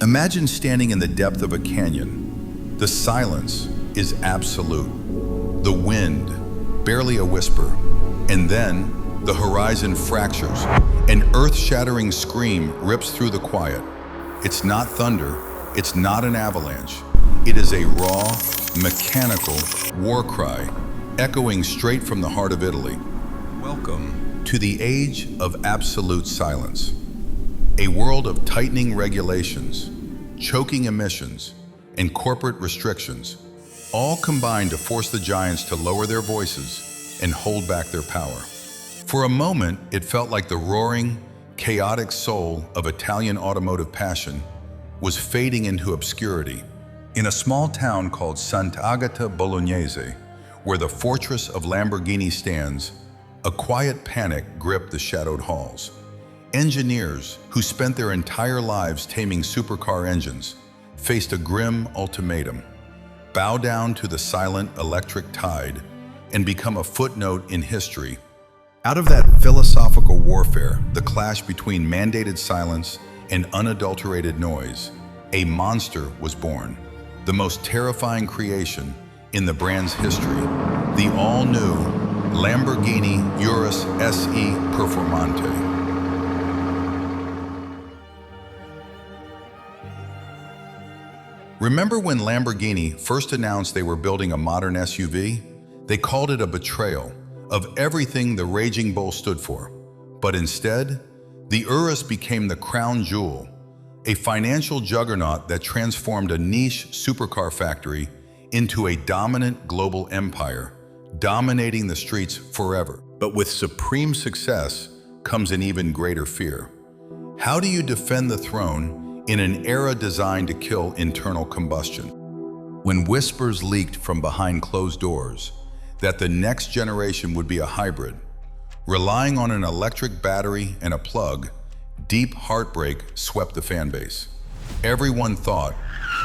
Imagine standing in the depth of a canyon. The silence is absolute. The wind, barely a whisper. And then the horizon fractures. An earth-shattering scream rips through the quiet. It's not thunder. It's not an avalanche. It is a raw, mechanical war cry, echoing straight from the heart of Italy. Welcome to the age of absolute silence. A world of tightening regulations, choking emissions, and corporate restrictions, all combine to force the giants to lower their voices and hold back their power. For a moment, it felt like the roaring, chaotic soul of Italian automotive passion was fading into obscurity. In a small town called Sant'Agata Bolognese, where the fortress of Lamborghini stands, a quiet panic gripped the shadowed halls. Engineers who spent their entire lives taming supercar engines faced a grim ultimatum: bow down to the silent electric tide and become a footnote in history. Out of that philosophical warfare, the clash between mandated silence and unadulterated noise, a monster was born, the most terrifying creation in the brand's history, the all-new Lamborghini Urus SE Performante. Remember when Lamborghini first announced they were building a modern SUV? They called it a betrayal of everything the Raging Bull stood for. But instead, the Urus became the crown jewel, a financial juggernaut that transformed a niche supercar factory into a dominant global empire, dominating the streets forever. But with supreme success comes an even greater fear. How do you defend the throne in an era designed to kill internal combustion? When whispers leaked from behind closed doors that the next generation would be a hybrid, relying on an electric battery and a plug, deep heartbreak swept the fan base. Everyone thought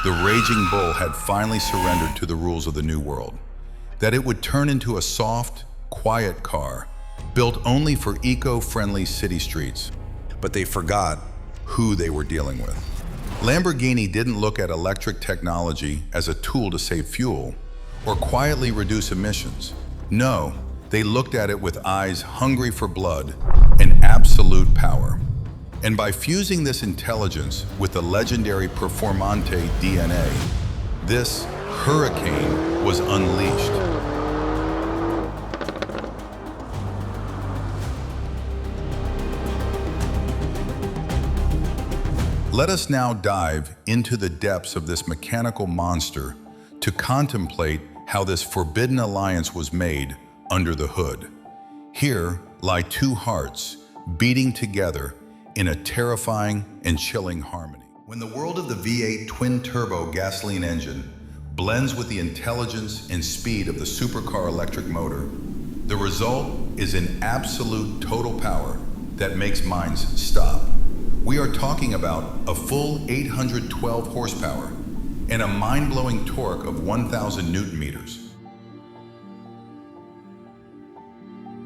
the Raging Bull had finally surrendered to the rules of the new world, that it would turn into a soft, quiet car built only for eco-friendly city streets. But they forgot who they were dealing with. Lamborghini didn't look at electric technology as a tool to save fuel or quietly reduce emissions. No, they looked at it with eyes hungry for blood and absolute power. And by fusing this intelligence with the legendary Performante DNA, this hurricane was unleashed. Let us now dive into the depths of this mechanical monster to contemplate how this forbidden alliance was made under the hood. Here lie two hearts beating together in a terrifying and chilling harmony. When the world of the V8 twin-turbo gasoline engine blends with the intelligence and speed of the supercar electric motor, the result is an absolute total power that makes minds stop. We are talking about a full 812 horsepower and a mind-blowing torque of 1,000 Newton meters.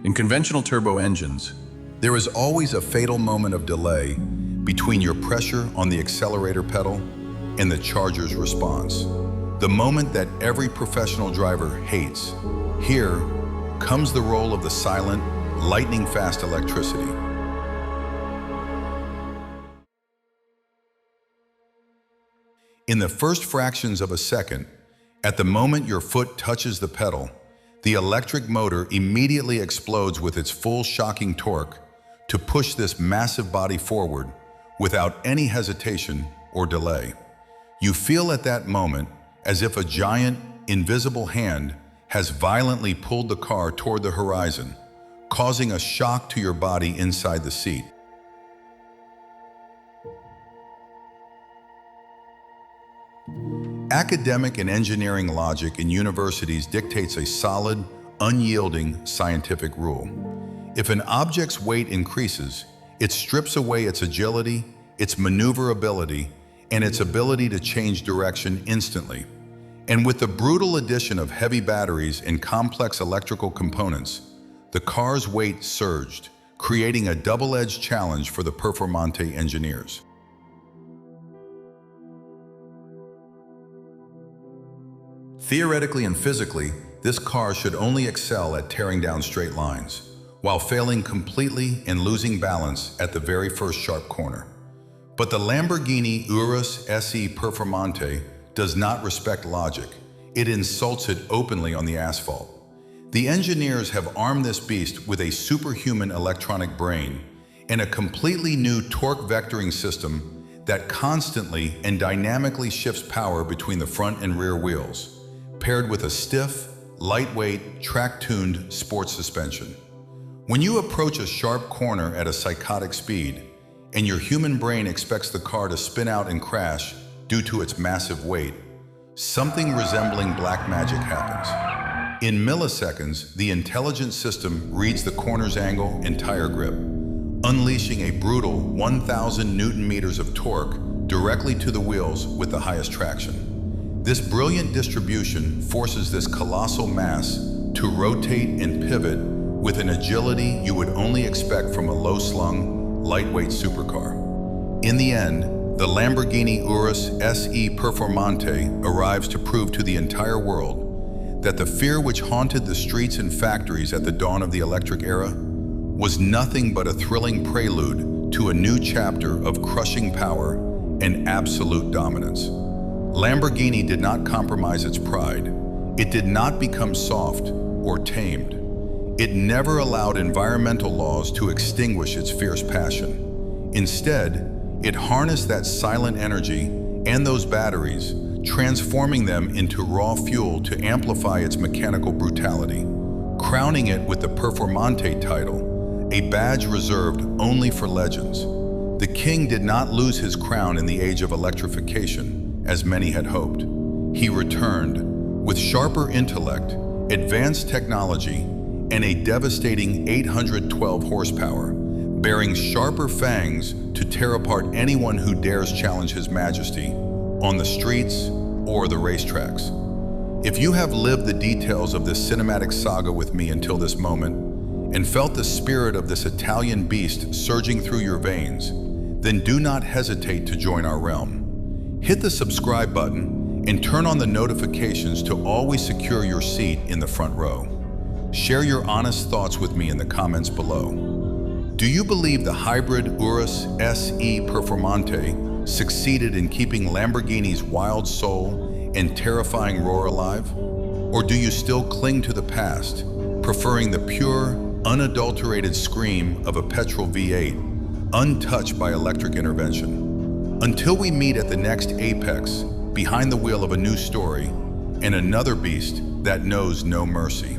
In conventional turbo engines, there is always a fatal moment of delay between your pressure on the accelerator pedal and the charger's response. The moment that every professional driver hates. Here comes the role of the silent, lightning-fast electricity. In the first fractions of a second, at the moment your foot touches the pedal, the electric motor immediately explodes with its full shocking torque to push this massive body forward without any hesitation or delay. You feel at that moment as if a giant, invisible hand has violently pulled the car toward the horizon, causing a shock to your body inside the seat. Academic and engineering logic in universities dictates a solid, unyielding scientific rule. If an object's weight increases, it strips away its agility, its maneuverability, and its ability to change direction instantly. And with the brutal addition of heavy batteries and complex electrical components, the car's weight surged, creating a double-edged challenge for the Performante engineers. Theoretically and physically, this car should only excel at tearing down straight lines, while failing completely and losing balance at the very first sharp corner. But the Lamborghini Urus SE Performante does not respect logic. It insults it openly on the asphalt. The engineers have armed this beast with a superhuman electronic brain and a completely new torque vectoring system that constantly and dynamically shifts power between the front and rear wheels, paired with a stiff, lightweight, track-tuned sports suspension. When you approach a sharp corner at a psychotic speed, and your human brain expects the car to spin out and crash due to its massive weight, something resembling black magic happens. In milliseconds, the intelligent system reads the corner's angle and tire grip, unleashing a brutal 1,000 Newton meters of torque directly to the wheels with the highest traction. This brilliant distribution forces this colossal mass to rotate and pivot with an agility you would only expect from a low-slung, lightweight supercar. In the end, the Lamborghini Urus SE Performante arrives to prove to the entire world that the fear which haunted the streets and factories at the dawn of the electric era was nothing but a thrilling prelude to a new chapter of crushing power and absolute dominance. Lamborghini did not compromise its pride. It did not become soft or tamed. It never allowed environmental laws to extinguish its fierce passion. Instead, it harnessed that silent energy and those batteries, transforming them into raw fuel to amplify its mechanical brutality, crowning it with the Performante title, a badge reserved only for legends. The king did not lose his crown in the age of electrification, as many had hoped. He returned with sharper intellect, advanced technology, and a devastating 812 horsepower, bearing sharper fangs to tear apart anyone who dares challenge his majesty on the streets or the racetracks. If you have lived the details of this cinematic saga with me until this moment and felt the spirit of this Italian beast surging through your veins, then do not hesitate to join our realm. Hit the subscribe button and turn on the notifications to always secure your seat in the front row. Share your honest thoughts with me in the comments below. Do you believe the hybrid Urus SE Performante succeeded in keeping Lamborghini's wild soul and terrifying roar alive? Or do you still cling to the past, preferring the pure, unadulterated scream of a petrol V8, untouched by electric intervention? Until we meet at the next apex, behind the wheel of a new story, and another beast that knows no mercy.